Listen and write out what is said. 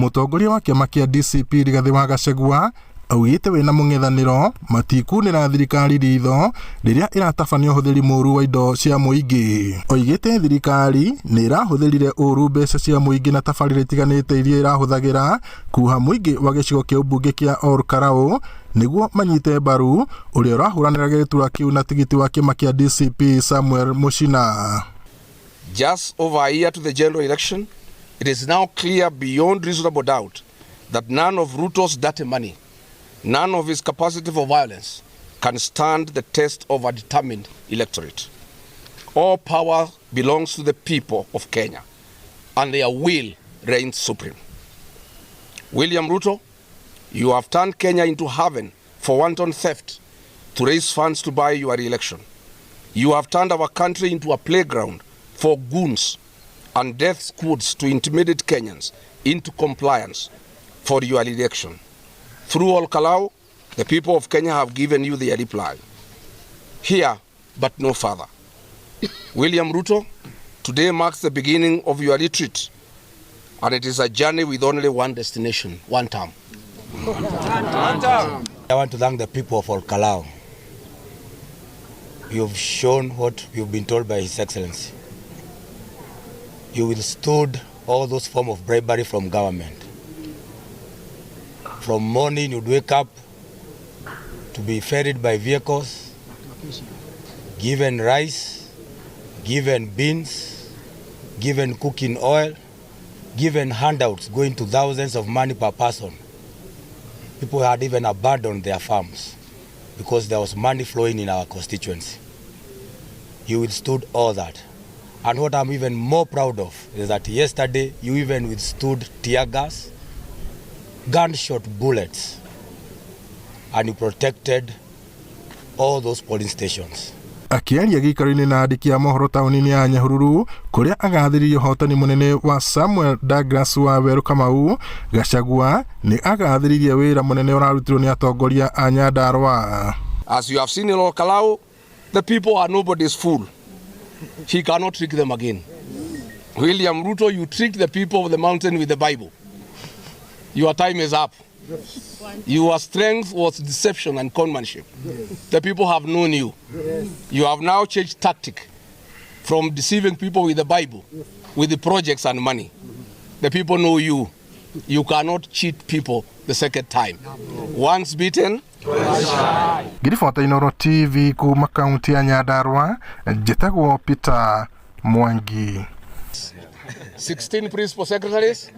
Mũtongoria wa kĩama kĩa DCP Rigathi wa Gachagua augĩte wĩna mũng'ethanĩro matikunĩra thirikari ritho rĩrĩa ĩratabanio ũhũthĩri mũũru wa indo cia mũingĩ. Oigĩte thirikari nĩ ĩrahũthĩrire ũũru mbeca cia mũingĩ na tabarĩra itiganĩte iria ĩrahũthagĩra kuha mũingĩ wa gĩcigo kĩa ũmbunge kĩa Ol-Kalou nĩguo manyite mbaru ũrĩa ũrahũranĩra gĩturwa kĩu na tigiti wa kĩama kĩa DCP Samuel Muchina. Just over a year to the general election, it is now clear beyond reasonable doubt that none of Ruto's dirty money, none of his capacity for violence can stand the test of a determined electorate. All power belongs to the people of Kenya, and their will reigns supreme. William Ruto, you have turned Kenya into heaven for wanton theft to raise funds to buy your re-election. You have turned our country into a playground for goons and death squads to intimidate Kenyans into compliance for your election. Through Ol-Kalou, the people of Kenya have given you their reply. Here, but no further. William Ruto, today marks the beginning of your retreat, and it is a journey with only one destination, one term. I want to thank the people of Ol-Kalou. You've shown what you've been told by His Excellency. You withstood all those forms of bribery from government. From morning you'd wake up to be ferried by vehicles, given rice, given beans, given cooking oil, given handouts going to thousands of money per person. People had even abandoned their farms because there was money flowing in our constituency. You withstood all that. And what I'm even more proud of is that yesterday you even withstood tear gas, gunshot bullets, and you protected all those polling stations. Akiaria gĩikaro-inĩ na andĩki a mohoro taũni-inĩ ya Nyahururu kũrĩa agathĩrĩirie ũhotani mũnene wa Samuel Douglas wa Weru Kamau, Gachagua nĩ agathĩrĩirie wĩra mũnene ũrarutirwo nĩ atongoria a Nyandarua. As you have seen in Ol-Kalou, the people are nobody's fool. He cannot trick them again. William Ruto, you tricked the people of the mountain with the Bible. Your time is up. Your strength was deception and conmanship. The people have known you. You have now changed tactic from deceiving people with the Bible, with the projects and money. The people know you. You cannot cheat people the second time. Once beaten, Girifuata Inoro TV kuma kaunti ya Nyandarua, njĩtagwo Peter Mwangi. 16 principal secretaries.